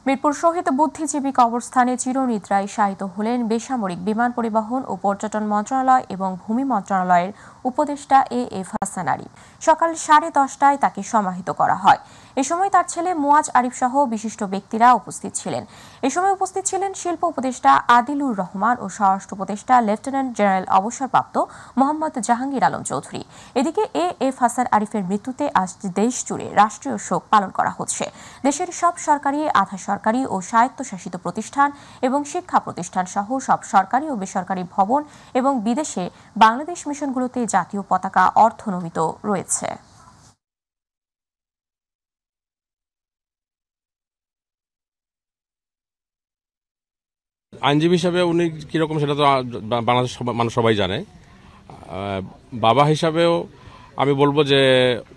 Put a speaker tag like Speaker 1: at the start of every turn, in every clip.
Speaker 1: মিরপুর শহীদ বুদ্ধিজীবী কবরস্থানে চিরনিদ্রায় শায়িত হলেন বেসামরিক বিমান পরিবহন ও পর্যটন মন্ত্রণালয় এবং ভূমি মন্ত্রণালয়ের উপদেষ্টা এএফ হাসান আলী। সকাল 10:30টায় তাকে সমাহিত করা হয়। এ সময় তার ছেলে মুয়াজ আরিফ সহ বিশিষ্ট ব্যক্তিরা উপস্থিত ছিলেন। এ সময় উপস্থিত ছিলেন শিল্প উপদেষ্টা আদিলুর রহমান ও স্বরাষ্ট্র উপদেষ্টা লেফটেন্যান্ট জেনারেল অবসরপ্রাপ্ত মোহাম্মদ জাহাঙ্গীর আলম চৌধুরী। এদিকে এএফ হাসান আরিফের মৃত্যুতে আজ দেশ জুড়ে রাষ্ট্রীয় শোক পালন করা হচ্ছে। দেশের সব সরকারি, আধা সরকারি ও স্বায়ত্তশাসিত প্রতিষ্ঠান এবং শিক্ষা প্রতিষ্ঠান সহ সব সরকারি ও বেসরকারি ভবন এবং বিদেশে বাংলাদেশ মিশনগুলোতে জাতীয় পতাকা অর্ধনমিত রয়েছে।
Speaker 2: আইনজীবী হিসাবে উনি কিরকম সেটা তো বাংলাদেশ মানুষ সবাই জানে। বাবা হিসাবেও আমি বলবো যে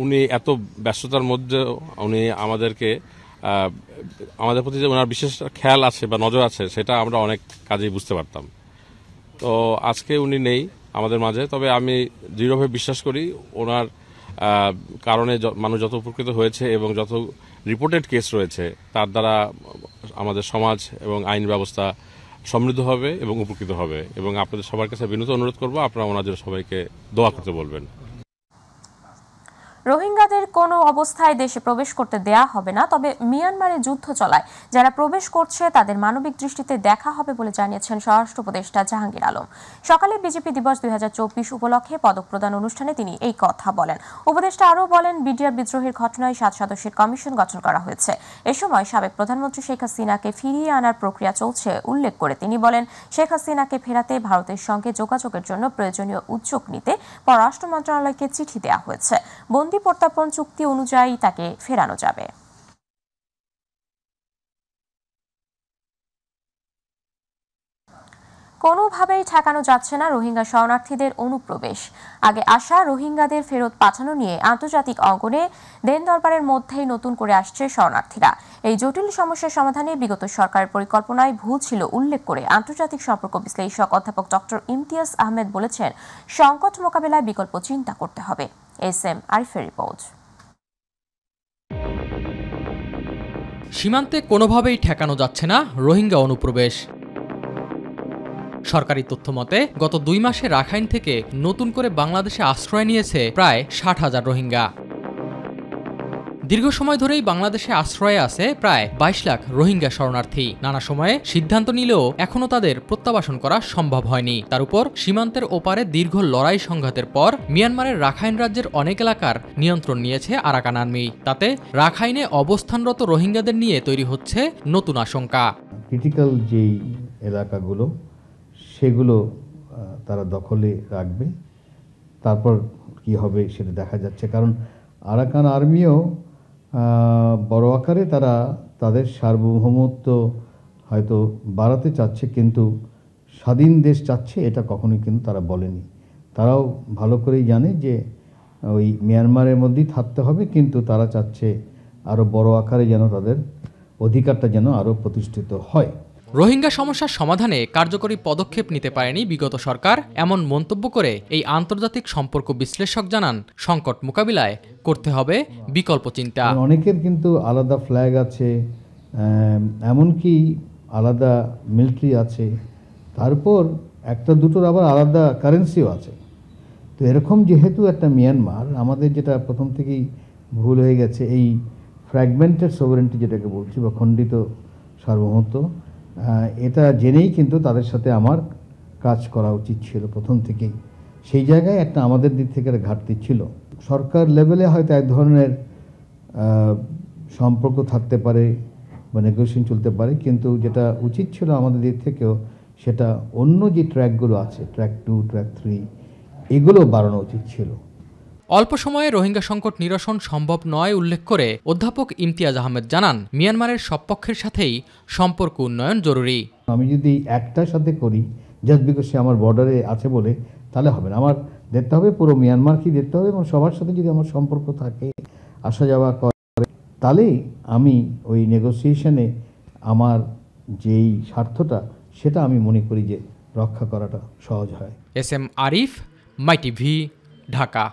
Speaker 2: উনি এত ব্যস্ততার মধ্যে উনি আমাদের প্রতি যে ওনার বিশেষ খেয়াল আছে বা নজর আছে সেটা আমরা অনেক কাজেই বুঝতে পারতাম। তো আজকে উনি নেই আমাদের মাঝে, তবে আমি দৃঢ়ভাবে বিশ্বাস করি ওনার কারণে মানুষ যত উপকৃত হয়েছে এবং যত রিপোর্টেড কেস রয়েছে তার দ্বারা আমাদের সমাজ এবং আইন ব্যবস্থা সমৃদ্ধ হবে এবং উপকৃত হবে। এবং আপনাদের সবার কাছে বিনীত অনুরোধ করবো আপনারা ওনাদের সবাইকে দোয়া করতে বলবেন।
Speaker 1: রোহিঙ্গাদের কোনো অবস্থায় দেশে প্রবেশ করতে দেয়া হবে না, তবে মিয়ানমারে যুদ্ধ চলায় যারা প্রবেশ করছে তাদের মানবিক দৃষ্টিতে দেখা হবে বলে জানিয়েছেন স্বরাষ্ট্র উপদেষ্টা জাহাঙ্গীর আলম। সকালে বিজেপি দিবস 2024 উপলক্ষে পদক প্রদান অনুষ্ঠানে তিনি এই কথা বলেন। উপদেষ্টা আরও বলেন, বিডিআর বিদ্রোহের ঘটনায় 7 সদস্যের কমিশন গঠন করা হয়েছে। এ সময় সাবেক প্রধানমন্ত্রী শেখ হাসিনাকে ফিরিয়ে আনার প্রক্রিয়া চলছে উল্লেখ করে তিনি বলেন, শেখ হাসিনাকে ফেরাতে ভারতের সঙ্গে যোগাযোগের জন্য প্রয়োজনীয় উদ্যোগ নিতে পররাষ্ট্র মন্ত্রণালয়কে চিঠি দেওয়া হয়েছে। বন্দি প্রত্যার্পণ চুক্তি অনুযায়ী তাকে ফেরানো যাবে। কোনোভাবেই ঠেকানো যাচ্ছে না রোহিঙ্গা শরণার্থীদের অনুপ্রবেশ। আগে আসা রোহিঙ্গাদের ফেরত পাঠানো নিয়ে আন্তর্জাতিক অঙ্গনে দেন দরবারের মধ্যেই নতুন করে আসছে শরণার্থীরা। এই জটিল সমস্যার সমাধানে বিগত সরকারের পরিকল্পনায় ভুল ছিল উল্লেখ করে আন্তর্জাতিক সম্পর্ক বিশ্লেষক অধ্যাপক ডক্টর ইমতিয়াজ আহমেদ বলেছেন, সংকট মোকাবেলায় বিকল্প চিন্তা করতে হবে। এসএম আরিফের রিপোর্ট।
Speaker 3: সীমান্তে কোনোভাবেই ঠেকানো যাচ্ছে না রোহিঙ্গা অনুপ্রবেশ। সরকারি তথ্য মতে গত 2 মাসে রাখাইন থেকে নতুন করে বাংলাদেশে আশ্রয় নিয়েছে প্রায় 60,000 রোহিঙ্গা। দীর্ঘ সময় ধরেই বাংলাদেশে আশ্রয়ে আছে প্রায় 22 লাখ রোহিঙ্গা শরণার্থী। নানা সময়ে সিদ্ধান্ত নিলেও এখনও তাদের প্রত্যাবাসন করা সম্ভব হয়নি। তার উপর সীমান্তের ওপারে দীর্ঘ লড়াই সংঘাতের পর মিয়ানমারের রাখাইন রাজ্যের অনেক এলাকার নিয়ন্ত্রণ নিয়েছে আরাকান আর্মি। তাতে রাখাইনে অবস্থানরত রোহিঙ্গাদের নিয়ে তৈরি হচ্ছে নতুন আশঙ্কা।
Speaker 4: ক্রিটিক্যাল যেই এলাকাগুলো সেগুলো তারা দখলে রাখবে, তারপর কি হবে সেটা দেখা যাচ্ছে। কারণ আরাকান আর্মিও বড় আকারে তারা তাদের সার্বভৌমত্ব হয়তো বাড়াতে চাচ্ছে, কিন্তু স্বাধীন দেশ চাচ্ছে এটা কখনোই কিন্তু তারা বলেনি। তারাও ভালো করেই জানে যে ওই মিয়ানমারের মধ্যেই থাকতে হবে, কিন্তু তারা চাচ্ছে আরও বড় আকারে যেন তাদের অধিকারটা যেন আরও প্রতিষ্ঠিত হয়।
Speaker 3: রোহিঙ্গা সমস্যার সমাধানে কার্যকরী পদক্ষেপ নিতে পারেনি বিগত সরকার, এমন মন্তব্য করে এই আন্তর্জাতিক সম্পর্ক বিশ্লেষক জানান, সংকট মোকাবিলায় করতে হবে বিকল্প চিন্তা।
Speaker 4: অনেকের কিন্তু আলাদা ফ্ল্যাগ আছে, এমনকি আলাদা মিলিটারি আছে, তারপর একটা দুটোর আবার আলাদা কারেন্সিও আছে। তো এরকম যেহেতু একটা মিয়ানমার, আমাদের যেটা প্রথম থেকেই ভুল হয়ে গেছে, এই ফ্র্যাগমেন্টেড সোভারেন্টি যেটাকে বলছি বা খণ্ডিত সার্বভৌমত্ব, এটা জেনেই কিন্তু তাদের সাথে আমার কাজ করা উচিত ছিল প্রথম থেকেই। সেই জায়গায় একটা আমাদের দিক থেকে ঘাটতি ছিল। সরকার লেভেলে হয়তো এক ধরনের সম্পর্ক থাকতে পারে বা নেগোসিয়েশন চলতে পারে, কিন্তু যেটা উচিত ছিল আমাদের দিক থেকেও সেটা অন্য যে ট্র্যাকগুলো আছে, ট্র্যাক 2, ট্র্যাক 3, এগুলো বাড়ানো উচিত ছিল।
Speaker 3: অল্প সময়ে রোহিঙ্গা সংকট নিরসন সম্ভব নয় উল্লেখ করে অধ্যাপক ইমতিয়াজ আহমেদ জানান, মিয়ানমারের সব পক্ষের সাথেই সম্পর্ক উন্নয়ন জরুরি।
Speaker 4: আমি যদি একটার সাথে করি জাস্ট বিকজ সে আমার বর্ডারে আছে বলে, তাহলে হবে না। আমার দেখতে হবে পুরো মিয়ানমারকেই দেখতে হবে, এবং সবার সাথে যদি আমার সম্পর্ক থাকে, আসা যাওয়া করে, তাহলেই আমি ওই নেগোসিয়েশনে আমার যেই স্বার্থটা সেটা আমি মনে করি যে রক্ষা করাটা সহজ হয়।
Speaker 3: এসএম আরিফ, মাই টিভি, ঢাকা।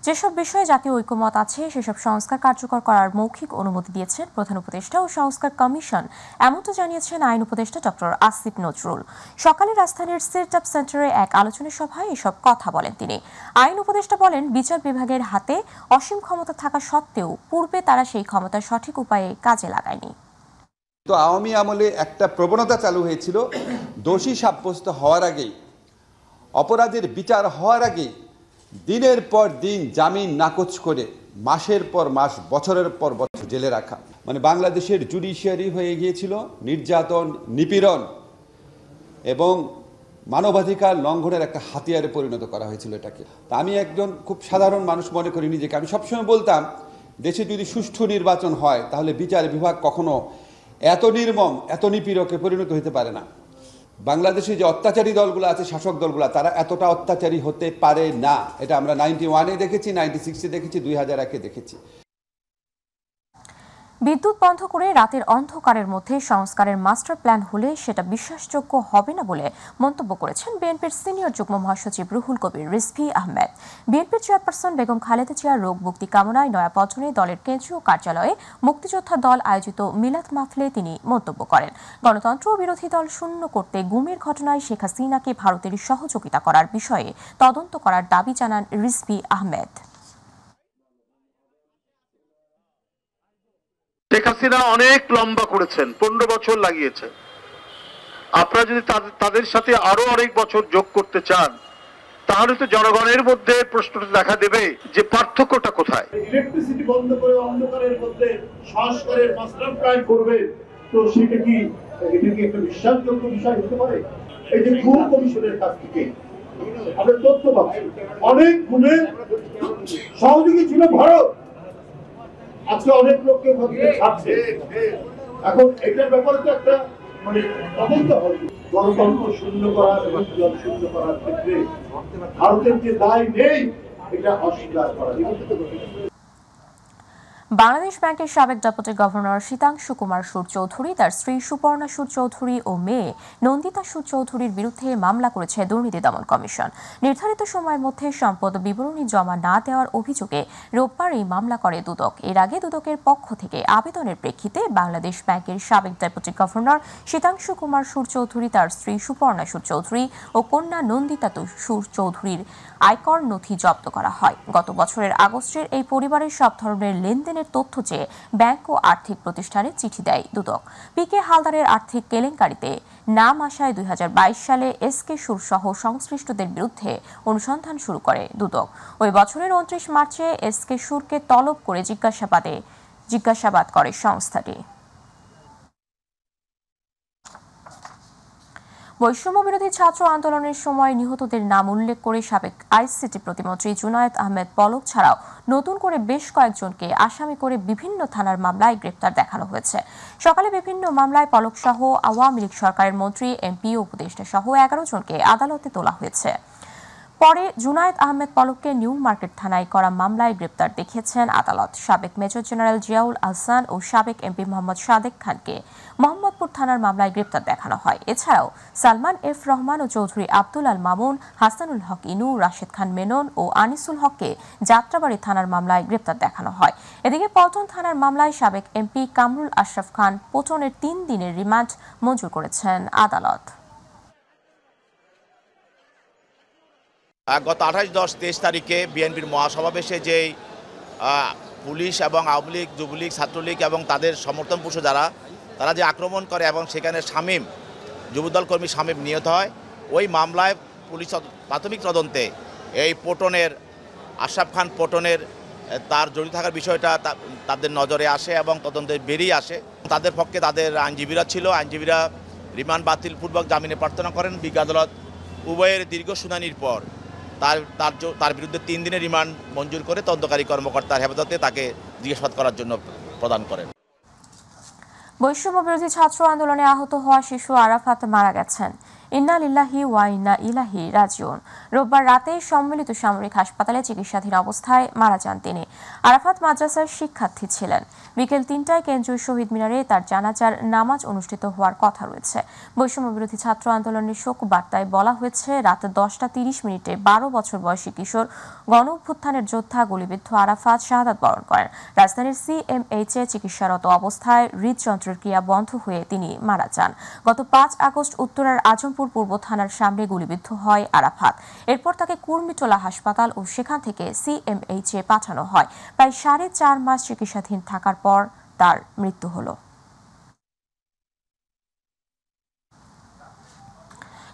Speaker 1: যেসব বিষয়ে জাতীয় ঐকমত আছে সেসব সংস্কার কার্যকর করার মৌখিক অনুমতি দিয়েছেন প্রধান উপদেষ্টা ও সংস্কার কমিশন, এমনটা জানিয়েছেন আইন উপদেষ্টা ডক্টর আসিফ নজরুল। সকালে রাজধানীর সেট আপ সেন্টারে এক আলোচনা সভায় এসব কথা বলেন তিনি। আইন উপদেষ্টা বলেন, বিচার বিভাগের হাতে অসীম ক্ষমতা থাকা সত্ত্বেও পূর্বে তারা সেই ক্ষমতা সঠিক উপায়ে কাজে লাগায়নি।
Speaker 5: তো আওয়ামী আমলে একটা প্রবণতা চালু হয়েছিল, দোষী সাব্যস্ত হওয়ার আগেই, অপরাধের বিচার হওয়ার আগেই দিনের পর দিন জামিন নাকচ করে মাসের পর মাস, বছরের পর বছর জেলে রাখা। মানে বাংলাদেশের জুডিশিয়ারি হয়ে গিয়েছিল নির্যাতন, নিপীড়ন এবং মানবাধিকার লঙ্ঘনের একটা হাতিয়ারে পরিণত করা হয়েছিল এটাকে। তা আমি একজন খুব সাধারণ মানুষ মনে করি নিজেকে। আমি সবসময় বলতাম, দেশে যদি সুষ্ঠু নির্বাচন হয় তাহলে বিচার বিভাগ কখনো এত নির্মম, এত নিপীড়কে পরিণত হতে পারে না। বাংলাদেশে যে অত্যাচারী দলগুলো আছে, শাসক দলগুলো, তারা এতটা অত্যাচারী হতে পারে না। এটা আমরা 91-এ দেখেছি, 96-এ দেখেছি, 2001-এ দেখেছি।
Speaker 1: বিদ্যুৎ বন্ধ করে রাতের অন্ধকারের মধ্যে সংস্কারের মাস্টার প্ল্যান হলে সেটা বিশ্বাসযোগ্য হবে না বলে মন্তব্য করেছেন বিএনপির সিনিয়র যুগ্ম মহাসচিব রুহুল কবির রিজভী আহমেদ। বিএনপির চেয়ারপারসন বেগম খালেদা জিয়ার রোগ মুক্তি কামনায় নয়াপল্টনে দলের কেন্দ্রীয় কার্যালয়ে মুক্তিযোদ্ধা দল আয়োজিত মিলাদ মাহফিলে তিনি মন্তব্য করেন, গণতন্ত্র বিরোধী দল শূন্য করতে গুমের ঘটনায় শেখ হাসিনাকে ভারতের সহযোগিতা করার বিষয়ে তদন্ত করার দাবি জানান রিজভী আহমেদ।
Speaker 6: শেখ হাসিনা অনেক লম্বা করেছেন, 15 বছর লাগিয়েছে। আপনারা যদি তাদের সাথে আরো অনেক বছর যোগ করতে চান, তাহলে তো জনগণের মধ্যে প্রশ্নটা দেখা দেবে যে পার্থক্যটা কোথায়।
Speaker 7: ইলেকট্রিসিটি বন্ধ করে অন্ধকারের মধ্যে সংস্কারের মাস্টার প্ল্যান করবে, তো সেটা কি একটা বিশ্বাসযোগ্য বিষয় হতে পারে? এই যে গুম কমিশনের কাছ থেকে আমরা তথ্য পাচ্ছি, অনেক গুমের সহযোগী ছিল ভারত। আজকে অনেক লোককে ছাড়ছে। এখন এটার ব্যাপারে তো একটা তদন্ত হবে। গণতন্ত্র শূন্য করা এবং জল শূন্য করার ক্ষেত্রে ভারতের যে দায় নেই, এটা অস্বীকার করা।
Speaker 1: বাংলাদেশ ব্যাংকের সাবেক ডেপুটি গভর্নর শীতাংশু কুমার সুর চৌধুরী, তার স্ত্রী সুপর্ণা সুর চৌধুরী ও মেয়ে নন্দিতা সুর চৌধুরীর বিরুদ্ধে মামলা করেছে দুর্নীতি দমন কমিশন। নির্ধারিত সময়ের মধ্যে সম্পদ বিবরণী জমা না দেওয়ার অভিযোগে রোববার এই মামলা করে দুদক। এর আগে দুদকের পক্ষ থেকে আবেদনের প্রেক্ষিতে বাংলাদেশ ব্যাংকের সাবেক ডেপুটি গভর্নর শীতাংশু কুমার সুর চৌধুরী, তার স্ত্রী সুপর্ণা সুর চৌধুরী ও কন্যা নন্দিতা সুর চৌধুরীর আয়কর নথি জব্দ করা হয়। গত বছরের আগস্টের এই পরিবারের সব ধরনের লেনদেনের তথ্য চেয়ে ব্যাংক ও আর্থিক প্রতিষ্ঠানে চিঠি দেয় দুদক। পিকে হালদারের আর্থিক কেলেঙ্কারিতে নাম আসায় 2022 সালে এসকে সুর সহ সংশ্লিষ্টদের বিরুদ্ধে অনুসন্ধান শুরু করে দুদক। ওই বছরের 29 মার্চে এসকে সুরকে তলব করে জিজ্ঞাসাবাদ করে সংস্থাটি। বৈষম্য বিরোধী ছাত্র আন্দোলনের সময় নিহতদের নাম উল্লেখ করে সাবেক আইসিটি প্রতিমন্ত্রী জুনায়েদ আহমেদ পলক ছাড়াও নতুন করে বেশ কয়েকজনকে আসামি করে বিভিন্ন থানার মামলায় গ্রেপ্তার দেখানো হয়েছে। সকালে বিভিন্ন মামলায় পলক সহ আওয়ামী লীগ সরকারের মন্ত্রী, এমপি ও উপদেষ্টা সহ 11 জনকে আদালতে তোলা হয়েছে। পরে জুনায়েদ আহমেদ পলককে নিউ মার্কেট থানায় করা মামলায় গ্রেপ্তার দেখিয়েছেন আদালত। সাবেক মেজর জেনারেল জিয়াউল আহসান ও সাবেক এমপি মোহাম্মদ সাদেক খানকে মোহাম্মদপুর থানার মামলায় গ্রেপ্তার দেখানো হয়। এছাড়াও সালমান এফ রহমান ও চৌধুরী আব্দুল আল মামুন, হাসানুল হক ইনু, রাশেদ খান মেনন ও আনিসুল হককে যাত্রাবাড়ি থানার মামলায় গ্রেপ্তার দেখানো হয়। এদিকে পল্টন থানার মামলায় সাবেক এমপি কামরুল আশরাফ খান পল্টনের 3 দিনের রিমান্ড মঞ্জুর করেছেন আদালত।
Speaker 8: গত 28-10-23 তারিখে বিএনপির মহাসমাবেশে যেই পুলিশ এবং আওয়ামী লীগ, যুবলীগ, ছাত্রলীগ এবং তাদের সমর্থন পুরুষ তারা যে আক্রমণ করে এবং সেখানে শামীম, যুবদল কর্মী শামীম নিহত হয়, ওই মামলায় পুলিশ প্রাথমিক তদন্তে এই পল্টনের আশরাফ খান পল্টনের তার জড়িত থাকার বিষয়টা তাদের নজরে আসে এবং তদন্তে বেরিয়ে আসে। তাদের পক্ষে তাদের আইনজীবীরা ছিল, আইনজীবীরা রিমান্ড বাতিলপূর্বক জামিনে প্রার্থনা করেন। বিজ্ঞ আদালত উভয়ের দীর্ঘ শুনানির পর তার বিরুদ্ধে 3 দিনের রিমান্ড মঞ্জুর করে তদন্তকারী কর্মকর্তার হেফাজতে তাকে জিজ্ঞাসাবাদ করার জন্য প্রদান করেন।
Speaker 1: বৈষম্য বিরোধী ছাত্র আন্দোলনে আহত হওয়া শিশু আরাফাত মারা গেছেন। ইন্না লিল্লাহি ওয়া ইন্না ইলাইহি রাজিউন। রোববার রাতে সম্মিলিত সামরিক হাসপাতালে চিকিৎসাধীন অবস্থায় মারা যান তিনি। আরাফাত মাদ্রাসার শিক্ষার্থী ছিলেন। বিকেল ৩টায় কেন্দ্রীয় শহীদ মিনারে তার জানাজার নামাজ অনুষ্ঠিত হওয়ার কথা রয়েছে। বৈষম্য বিরোধী ছাত্র আন্দোলনের শোক বার্তায় বলা হয়েছে, রাত 10:30 12 বছর বয়সী কিশোর গণ অভ্যুত্থানের যোদ্ধা গুলিবিদ্ধ আরাফাত শাহাদাত বরণ করেন। রাজধানীর সিএমএইচে চিকিৎসারত অবস্থায় হৃদযন্ত্রের ক্রিয়া বন্ধ হয়ে তিনি মারা যান। গত 5 আগস্ট উত্তরার আজমপুর পূর্ব থানার সামনে গুলিবিদ্ধ হয় আরাফাত। এরপর তাকে কুর্মিটোলা হাসপাতাল ও সেখান থেকে সিএমএইচে পাঠানো হয়। প্রায় 4.5 মাস চিকিৎসাধীন থাকার পর তার মৃত্যু হলো।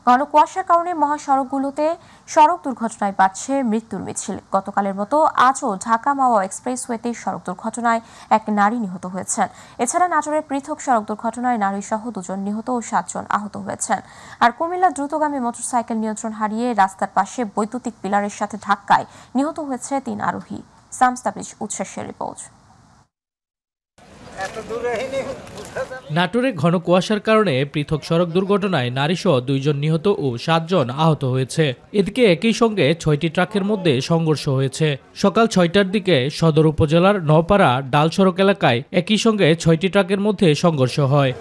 Speaker 1: ঘন কুয়াশার কারণে মহাসড়কগুলোতে সড়ক দুর্ঘটনায় বাড়ছে মৃত্যুর মিছিল। গতকালের মতো আজও ঢাকা মাওয়া এক্সপ্রেসওয়েতে সড়ক দুর্ঘটনায় এক নারী নিহত হয়েছেন। এছাড়া নাটোরের পৃথক সড়ক দুর্ঘটনায় নারীসহ 2 জন নিহত ও 7 জন আহত হয়েছেন। আর কুমিল্লা দ্রুতগামী মোটরসাইকেল নিয়ন্ত্রণ হারিয়ে রাস্তার পাশে বৈদ্যুতিক পিলারের সাথে ধাক্কায় নিহত হয়েছে 3 আরোহী। সামস্তাবিজ উচ্ছ্বাসের রিপোর্ট।
Speaker 9: নাটোরে ঘন কুয়াশার কারণে পৃথক সড়ক দুর্ঘটনায় নারীসহ 2 জন নিহত ও 7 জন আহত হয়েছে। এদিকে একই সঙ্গে 6টি ট্রাকের মধ্যে সংঘর্ষ হয়েছে। সকাল 6টার দিকে সদর উপজেলার নওপাড়া ডাল সড়ক এলাকায় একই সঙ্গে 6টি ট্রাকের মধ্যে সংঘর্ষ হয়।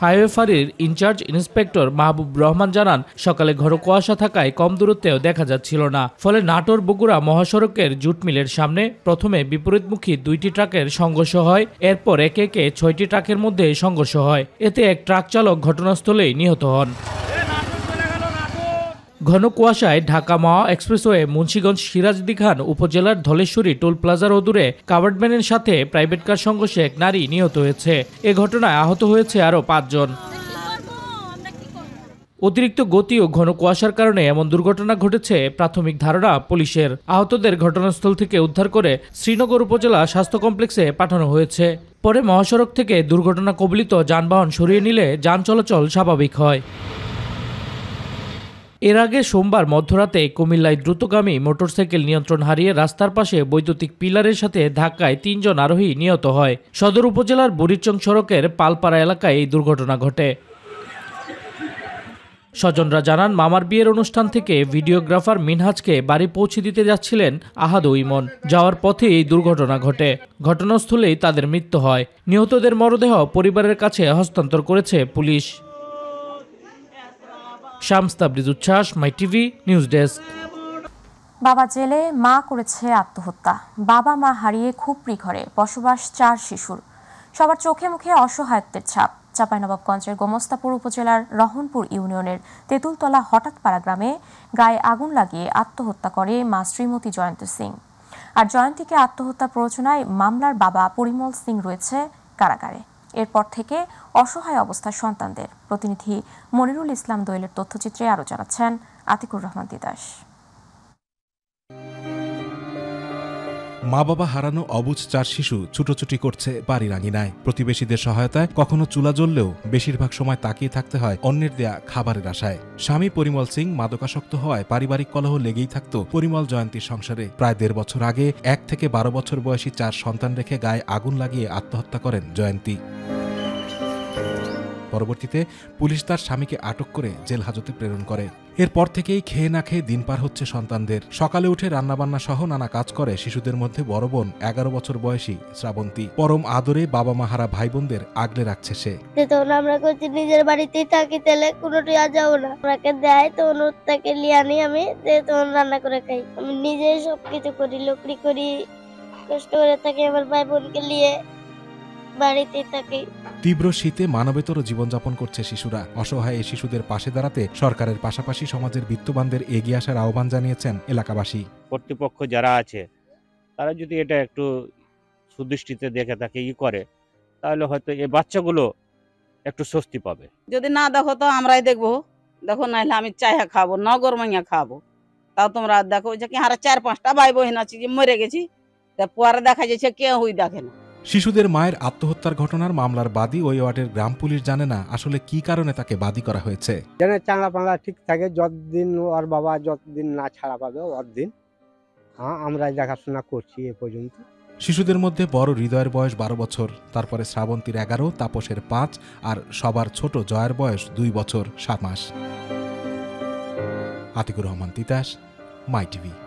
Speaker 9: হাইওয়ে ফাঁড়ির ইনচার্জ ইন্সপেক্টর মাহবুব রহমান জানান, সকালে ঘন কুয়াশা থাকায় কম দূরত্বেও দেখা যাচ্ছিল না। ফলে নাটোর বগুড়া মহাসড়কের জুট মিলের সামনে প্রথমে বিপরীতমুখী 2টি ট্রাকের সংঘর্ষ হয়। এরপর একে একে 6টি ট্রাকের মধ্যে সংঘর্ষ হয়। এতে এক ট্রাক চালক ঘটনাস্থলেই নিহত হন। ঘন কুয়াশায় ঢাকা মাওয়া এক্সপ্রেসওয়ে মুন্সিগঞ্জ সিরাজদি খান উপজেলার ধলেশ্বরী টোল প্লাজার অদূরে কাভার্ড ভ্যানের সাথে প্রাইভেট কার সংঘর্ষে এক নারী নিহত হয়েছে। এ ঘটনায় আহত হয়েছে আরও 5 জন। অতিরিক্ত গতি ও ঘন কুয়াশার কারণে এমন দুর্ঘটনা ঘটেছে প্রাথমিক ধারণা পুলিশের। আহতদের ঘটনাস্থল থেকে উদ্ধার করে শ্রীনগর উপজেলা স্বাস্থ্য কমপ্লেক্সে পাঠানো হয়েছে। পরে মহাসড়ক থেকে দুর্ঘটনা কবলিত যানবাহন সরিয়ে নিলে যান চলাচল স্বাভাবিক হয়। এর আগে সোমবার মধ্যরাতে কুমিল্লায় দ্রুতগামী মোটরসাইকেল নিয়ন্ত্রণ হারিয়ে রাস্তার পাশে বৈদ্যুতিক পিলারের সাথে ধাক্কায় 3 জন আরোহী নিহত হয়। সদর উপজেলার বুড়িচং সড়কের পালপাড়া এলাকায় এই দুর্ঘটনা ঘটে। স্বজনরা জানান, মামার বিয়ের অনুষ্ঠান থেকে ভিডিওগ্রাফার মিনহাজকে বাড়ি পৌঁছে দিতে যাচ্ছিলেন আহাদ ও ইমন। যাওয়ার পথে এই দুর্ঘটনা ঘটে। ঘটনাস্থলেই তাদের মৃত্যু হয়। নিহতদের মরদেহ পরিবারের কাছে হস্তান্তর করেছে পুলিশ। শামস্তাবরিজ উচ্ছ্বাস, মাই টিভি নিউজ ডেস্ক।
Speaker 1: বাবা জেলে, মা করেছে আত্মহত্যা। বাবা মা হারিয়ে খুপড়ি ঘরে বসবাস 4 শিশুর। সবার চোখে মুখে অসহায়ত্বের ছাপ। চাঁপাইনবাবগঞ্জের গোমস্তাপুর উপজেলার রহনপুর ইউনিয়নের তেঁতুলতলা হঠাৎপাড়া গ্রামে গায়ে আগুন লাগিয়ে আত্মহত্যা করে মা শ্রীমতী জয়ন্তী সিং। আর জয়ন্তীকে আত্মহত্যা প্ররোচনায় মামলার বাবা পরিমল সিং রয়েছে কারাগারে। এরপর থেকে অসহায় অবস্থা সন্তানদের। প্রতিনিধি মনিরুল ইসলাম দোয়েলের তথ্যচিত্রে আরও জানাচ্ছেন আতিকুর রহমান দিদাস।
Speaker 10: মা বাবা হারানো অবুঝ 4 শিশু ছুটোছুটি করছে বাড়ির আঙিনায়। প্রতিবেশীদের সহায়তায় কখনো চুলা জ্বললেও বেশিরভাগ সময় তাকিয়ে থাকতে হয় অন্যের দেয়া খাবারের আশায়। স্বামী পরিমল সিং মাদকাসক্ত হওয়ায় পারিবারিক কলহ লেগেই থাকত পরিমল জয়ন্তীর সংসারে। প্রায় 1.5 বছর আগে 1 থেকে 12 বছর বয়সী 4 সন্তান রেখে গায়ে আগুন লাগিয়ে আত্মহত্যা করেন জয়ন্তী। পরবর্তীতে পুলিশ তার স্বামীকে আটক করে জেল হাজতে প্রেরণ করে। এরপর থেকেই খেয়ে না খেয়ে দিন পার হচ্ছে সন্তানদের। সকালে উঠে রান্নাবান্না সহ নানা কাজ করে শিশুদের মধ্যে বড় বোন 11 বছর বয়সী শ্রাবন্তী। পরম আদরে বাবা মাহারা ভাই বোনদের আগলে রাখছে সে।
Speaker 11: তখন আমরা করছি নিজের বাড়িতেই থাকি, তাহলে কোনোটাই আর যাবো না। আমাকে দেয় তো তাকে লিয়ে আনি, আমি তখন রান্না করে খাই। আমি নিজেই সবকিছু করি, লকড়ি করি, কষ্ট করে থাকি। আমার ভাই বোনকে নিয়ে বাড়িতেই থাকি।
Speaker 10: তীব্র শীতে মানবেতর জীবনযাপন করছে শিশুরা। অসহায় এই শিশুদের পাশে দাঁড়াতে সরকারের পাশাপাশি সমাজের বিত্তবানদের এগিয়ে আসার আহ্বান জানিয়েছেন এলাকাবাসী।
Speaker 12: কর্তৃপক্ষ যারা আছে তারা যদি এটা একটু সুদৃষ্টিতে দেখে তাকে করে, তাহলে হয়তো এই বাচ্চাগুলো একটু স্বস্তি পাবে।
Speaker 13: যদি না দেখো তো আমরাই দেখবো, দেখো নাহলে আমি চাইহা খাবো, নগর মাইয়া খাবো। তাও তোমরা দেখো যে কি হারা 4-5টা ভাই বোন আছে যে মরে গেছি, পরে দেখা যাচ্ছে কেউ দেখে না।
Speaker 10: শিশুদের মায়ের আত্মহত্যার ঘটনার মামলার বাদী ওই ওয়ার্ডের গ্রাম পুলিশ জানে না আসলে কি কারণে তাকে বাদী করা হয়েছে।
Speaker 14: চাঁদা পাঙ্গা ঠিক থাকে, যতদিন ওর বাবা যতদিন না ছাড়া পাবে অতদিন আমরা দেখাশোনা করছি এ পর্যন্ত।
Speaker 10: শিশুদের মধ্যে বড় হৃদয়ের বয়স 12 বছর, তারপরে শ্রাবন্তীর 11, তাপসের 5 আর সবার ছোট জয়ের বয়স 2 বছর 7 মাস। আতিকুর রহমান তিতাস, মাই টিভি।